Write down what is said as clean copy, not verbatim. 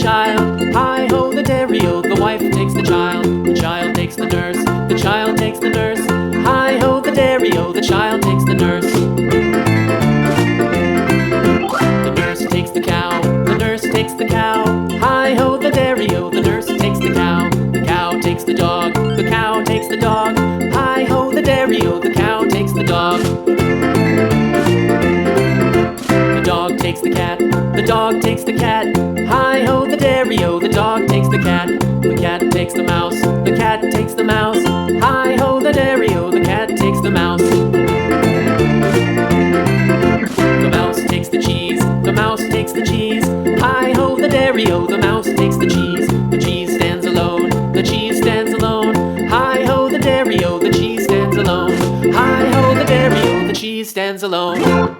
child. Hi-ho the dairy-o, the wife takes the child takes the nurse, the child takes the nurse. Hi-ho the dairy-o, the child takes the nurse. The nurse takes the cow, the nurse takes the cow. Hi-ho the dairy-o, the nurse takes the cow takes the dog, the cow takes the dog. Hi-ho the dairy-o, the cow takes the dog. The dog takes the cat, the dog takes the cat. Hi-ho the dairy-o, the dog takes the cat. The cat takes the mouse, the cat takes the mouse. Hi-ho the dairy-o, the cat takes the mouse. The mouse takes the cheese, the mouse takes the cheese. Hi-ho the dairy-o, the mouse takes the cheese. The cheese stands alone, the cheese stands alone. Hi-ho the dairy-o, the cheese stands alone. Hi-ho the dairy-o, the cheese stands alone.